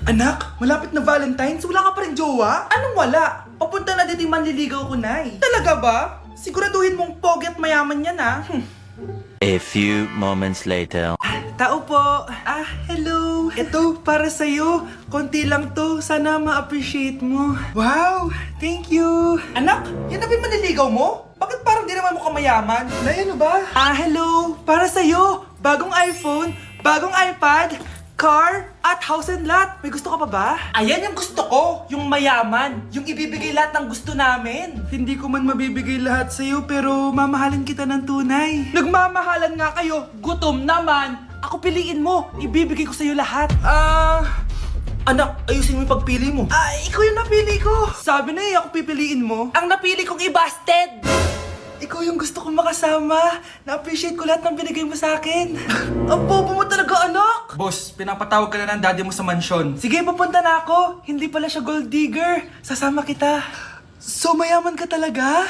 Anak, malapit na Valentine's, wala ka pa rin jowa? Anong wala? Papunta na din yung manliligaw ko, Nay. Talaga ba? Siguraduhin mong pogi at mayaman yan, ha? A few moments later. Tao po. Hello. Ito, para sa'yo. Konti lang to. Sana ma-appreciate mo. Wow, thank you. Anak, yan na ba yung manliligaw mo? Bakit parang di naman mo kamayaman? Nay, ano ba? Hello. Para sa'yo. Bagong iPhone, bagong iPad, car, at house and lot. May gusto ka pa ba? Ayan yung gusto ko. Yung mayaman. Yung ibibigay lahat ng gusto namin. Hindi ko man mabibigay lahat sa'yo pero mamahalin kita ng tunay. Nagmamahalan nga kayo. Gutom naman. Ako piliin mo. Ibibigay ko sa'yo lahat. Anak, ayusin mo yung pagpili mo. Ikaw yung napili ko. Sabi na ako pipiliin mo. Ang napili kong i-busted. Ikaw yung gusto kong makasama. Na-appreciate ko lahat ng binigay mo sa akin. Ang bobo mo talaga, anak! Boss, pinapatawag ka na ng daddy mo sa mansyon. Sige, papunta na ako. Hindi pala siya gold digger. Sasama kita. So, mayaman ka talaga?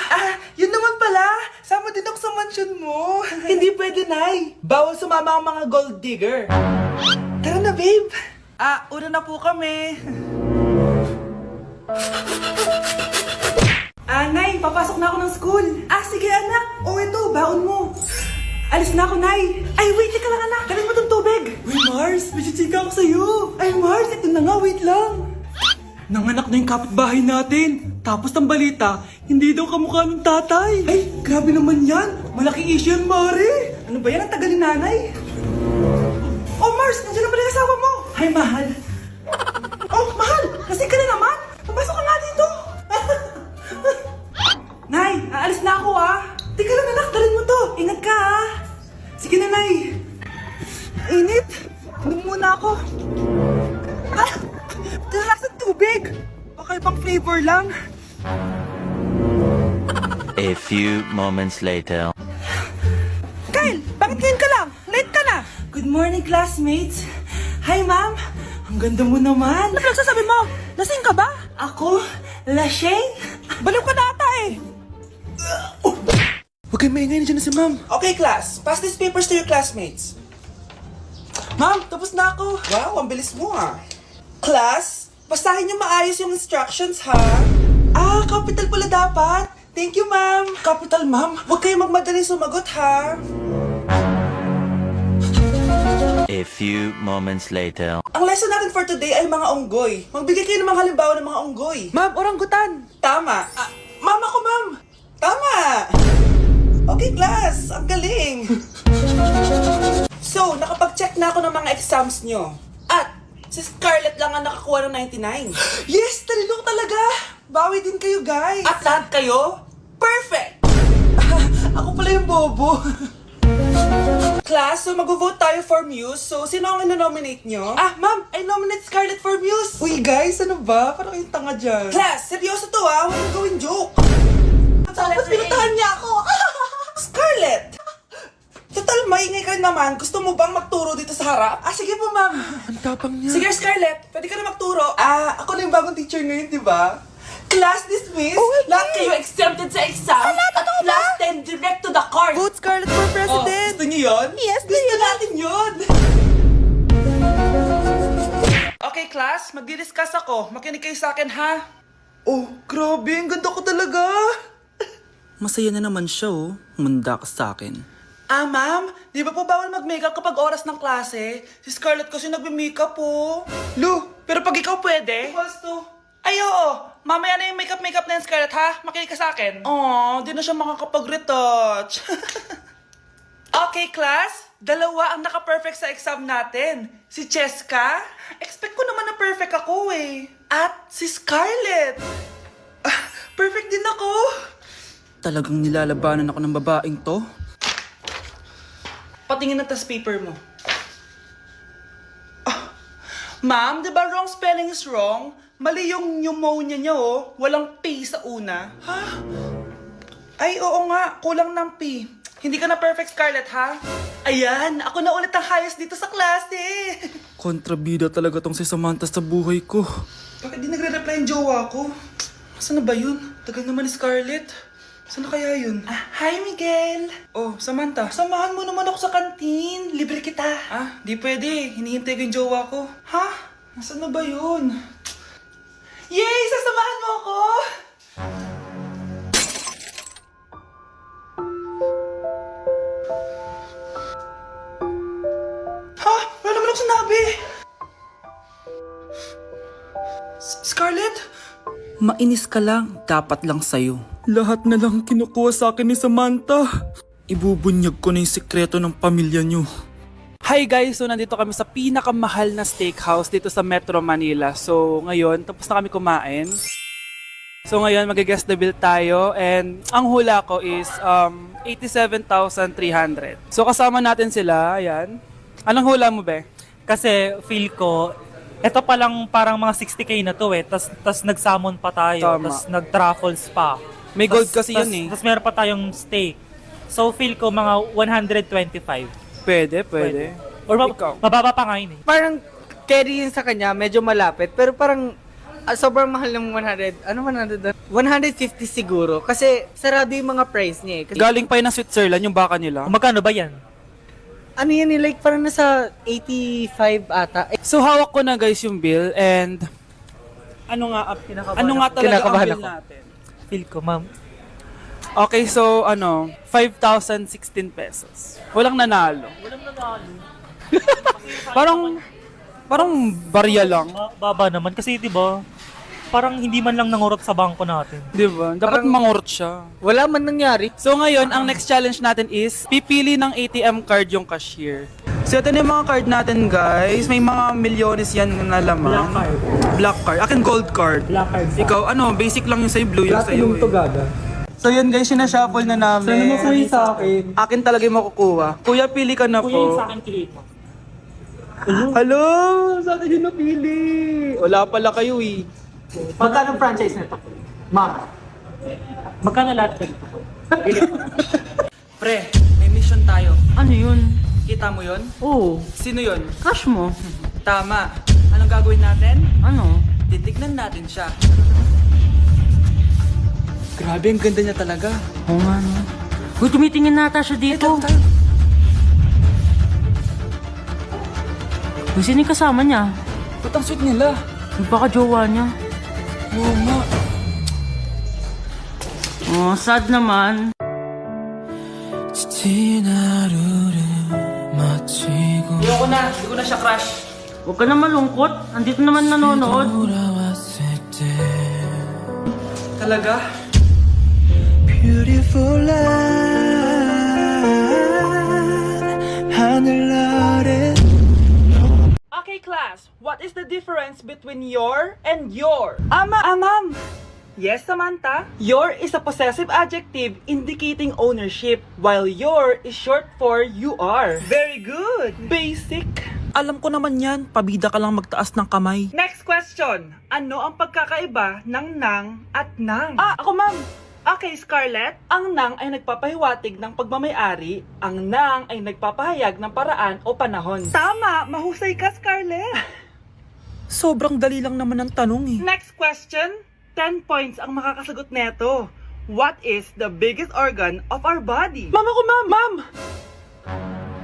Yun naman pala. Sama din ako sa mansyon mo. Hindi pwede, Nay. Bawal sumama ang mga gold digger. Tara na, babe. Una na po kami. Nay, papasok na ako ng school. Sige anak. Ito, baon mo. Alis na ako, Nay. Wait, ka lang anak. Dalhin mo tong tubig. Uy, Mars, may chichika ako sa'yo. Mars, ito na nga, wait lang. Nanganak na yung kapitbahay natin. Tapos ng balita, hindi daw kamukha ng tatay. Grabe naman yan. Malaking issue yan, Mari. Ano ba yan? Ang tagal ni nanay. Mars, nandiyan na pala yung asawa mo. Hi, mahal. Mahal, lasing ka na naman. Pumasok ka nga dito. Nay, aalis na ako Teka lang anak, dalhin mo to. Ingat ka Sige na, Nay. Init. Inom muna ako. Talakas ng tubig. Baka ibang flavor lang. A few moments later. Kyle, bakit ngayon ka lang? Late ka na. Good morning, classmates. Hi, ma'am. Ang ganda mo naman. Ano pinagsasabi mo? Lasing ka ba? Ako? Lasing? Baliw ka na ata Huwag kayo maingay, nandiyan na si ma'am. Okay, class. Pass these papers to your classmates. Ma'am, tapos na ako. Wow, ang bilis mo Class, basahin niyo maayos yung instructions capital pala dapat. Thank you, ma'am. Capital, ma'am. Huwag kayo magmadali sumagot, A few moments later. Ang lesson natin for today ay mga unggoy. Magbigay kayo ng mga halimbawa ng mga unggoy. Ma'am, oranggutan. Tama. Ma'am ako, ma'am. Tama. Okay, class. Ang galing. So, nakapag-check na ako ng mga exams nyo. At, si Scarlett lang ang nakakuha ng 99. Yes! Talino talaga! Bawi din kayo, guys. At lahat kayo, perfect! Ako pala yung bobo. Class, so mag-vote tayo for Muse. So, sino ang ino-nominate nyo? Ma'am, I nominate Scarlett for Muse. Uy, guys, ano ba? Parang yung tanga dyan. Class, seryoso to Huwag mong gawin joke. Tapos pinuntahan niya ako. Scarlett! Total, maingay ka naman. Gusto mo bang magturo dito sa harap? Sige po, ma'am. Ang tapang niya. Sige, Scarlett. Pwede ka na magturo. Ako na yung bagong teacher ngayon, di ba? Class dismissed. Lahat kayo exempted sa exam. At class 10 direct to the court. Vote Scarlett for president. Gusto niyo yun? Yes, gusto natin yun. Okay, class. Magdi-discuss ako. Makinig kayo sa akin, ha? Grabe. Ang ganda ko talaga. Masaya na naman siya Manda ka sa akin. Ma'am, di ba po bawal mag-makeup kapag oras ng klase? Si Scarlett kasi nagme-makeup po. Pero pag ikaw pwede? Oo. Mamaya na yung makeup na yan, Scarlett, ha? Makinig ka sa akin. Di na siya makakapag-retouch. Okay, class. Dalawa ang naka-perfect sa exam natin. Si Cheska. Expect ko naman na perfect ako At si Scarlett. Perfect din ako. Talagang nilalabanan ako ng babaeng to. Patingin na test paper mo. Ma'am, di ba wrong spelling is wrong? Mali yung pneumonia niya Walang P sa una. Oo nga. Kulang ng P. Hindi ka na perfect, Scarlett, ha? Ayan, ako na ulit ang highest dito sa klase. Kontrabida talaga tong si Samantha sa buhay ko. Bakit di nagre-reply yung jowa ko? Saan na ba yun? Tagal naman ni Scarlett. Saan na kaya yun? Hi, Miguel! Samantha, samahan mo naman ako sa kantin. Libre kita. Di pwede. Hinihintay ko yung jowa ko. Nasaan na ba yun? Yay! Sasamahan mo ako! Ha? Wala naman ako sinabi! Scarlett? Mainis ka lang, dapat lang sa'yo. Lahat na lang kinukuha sa akin ni Samantha. Ibubunyag ko na yung sekreto ng pamilya niyo. Hi guys! So nandito kami sa pinakamahal na steakhouse dito sa Metro Manila. So ngayon, tapos na kami kumain. So ngayon, mag-guess the bill tayo. And ang hula ko is 87,300. So kasama natin sila, ayan. Anong hula mo, be? Kasi feel ko, eto pa lang parang mga 60k na to eh. Tas nag-salmon pa tayo. Tama. Tas nag-truffles pa. May gold kasi yun eh. Tas meron pa tayong steak. So feel ko mga 125. Pwede. Or Ikaw? mababa pa nga yun eh. Parang carry yun sa kanya, medyo malapit. Pero parang sobrang mahal ng 100. Ano 100? 150 siguro. Kasi sarado yung mga price niya eh. Kasi, Galing pa yun ng Switzerland yung baka nila. Magkano ba yan? ano yan eh, like parang nasa 85 ata. Eh, So hawak ko na guys yung bill and ano nga talaga ang Kinakabahan bill ako. natin? Feel ko, ma'am. Okay, so 5,016 pesos. Walang nanalo. Parang barya lang. Baba naman. Kasi di ba parang hindi man lang nangurot sa bangko natin. Di ba? Dapat mangurot siya. wala man nangyari. So ngayon, ang next challenge natin is pipili ng ATM card yung cashier. So ito na yung mga card natin guys. May mga milyones yan na laman. Black card. Akin gold card. Black card. Ikaw, blasic lang yung sa'yo, blue yung sa'yo. So yun guys, sinashuffle na namin. sa akin. Akin talaga yung makukuha. Kuya, pili ka na Kuya, yung po. sa akin kilit mo. Hello! Sa akin yung napili. Wala pala kayo eh. Magkano franchise nito? Ma'am. Magkano lahat? Pre, may mission tayo. Ano yun? Kita mo yun? Oo. Sino yun? Crush mo? Tama. Anong gagawin natin? Ano? Titignan natin siya. Grabe, ang ganda niya talaga. Oo nga no. Uy, tumitingin nata siya dito. Uy, sino yung kasama niya? Ba't ang sweet nila? Baka jowa niya. Oo nga. Oh, sad naman. Ayoko na. Hindi ko na siya crush. Huwag ka na malungkot. Andito naman nanonood. Talaga? Okay class, what is the difference between your and your? Ma'am! Yes, Samantha? Your is a possessive adjective indicating ownership, while your is short for you are. Very good! Basic! Alam ko naman yan, pabida ka lang magtaas ng kamay. Next question. Ano ang pagkakaiba ng nang at nang? Ako ma'am! Okay, Scarlett. Ang nang ay nagpapahiwatig ng pagmamayari, ang nang ay nagpapahayag ng paraan o panahon. Tama! Mahusay ka, Scarlett! Sobrang dali lang naman ang tanong eh. Next question. 10 points ang makakasagot neto. What is the biggest organ of our body? Ma'am ako, ma'am!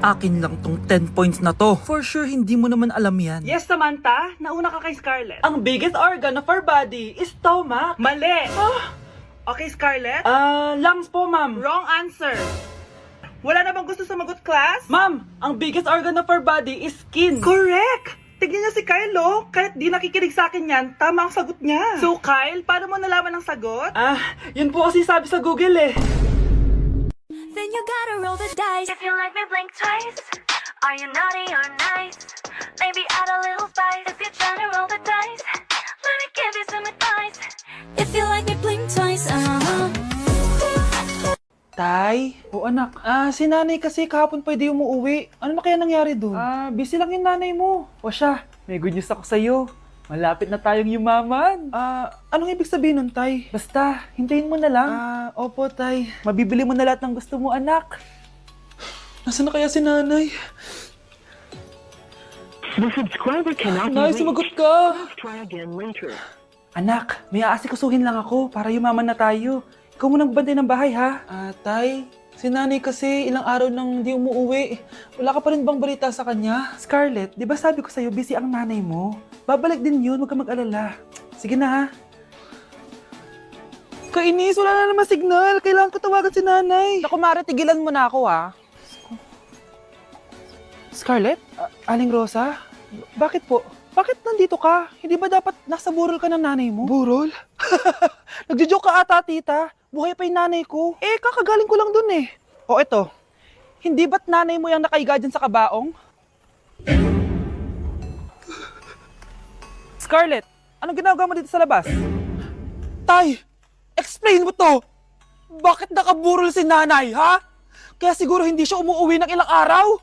Akin lang tong 10 points na to. For sure, hindi mo naman alam yan. Yes, Samantha. Nauna ka kay Scarlett. Ang biggest organ of our body is stomach. Mali! Okay, Scarlett? Lungs po, ma'am. Wrong answer. Wala na bang gusto sumagot, class? Ma'am, ang biggest organ of our body is skin. Correct! Tignan niyo si Kyle, oh. Kahit di nakikinig sa akin yan, tama ang sagot niya. So, Kyle, paano mo nalaman ang sagot? Yun po kasi sabi sa Google eh. Then you gotta roll the dice. If you like me, blink twice. Are you naughty or nice? Maybe add a little spice. If you're trying to roll the dice, let me give you some advice. If you like me, blink twice. Tay? O anak, si nanay kasi kahapon pwede umuwi. Ano na kaya nangyari doon? Busy lang yung nanay mo. O siya, may good news ako sa'yo. Malapit na tayong yumaman. Anong ibig sabihin nun, Tay? Basta, hintayin mo na lang. Opo, Tay. Mabibili mo na lahat ng gusto mo, anak. Nasaan na kaya si nanay? The subscriber cannot Nay, be reached. sumagot ka. Try again later. Anak, may aasikusuhin lang ako para yumaman na tayo. Ikaw mo nang bantay ng bahay, ha? Tay, Si nanay kasi ilang araw nang di umuwi. Wala ka pa rin bang balita sa kanya? Scarlett, di ba sabi ko sa'yo busy ang nanay mo? Babalik din yun, huwag ka mag-alala. Sige na ha. Kainis, wala na naman signal. Kailangan ko tawagan si nanay. Naku, Mare, tigilan mo na ako, ha? Scarlett? Aling Rosa? Bakit po? Bakit nandito ka? Hindi ba dapat nasa burol ka ng nanay mo? Burol? Nagjo-joke ka ata, tita. Buhay pa yung nanay ko. Eh, kakagaling ko lang dun eh. O eto, hindi ba't nanay mo yung nakahiga dyan sa kabaong? Scarlett, anong ginagawa mo dito sa labas? Tay, explain mo to! Bakit nakaburol si nanay, ha? Kaya siguro hindi siya umuwi ng ilang araw?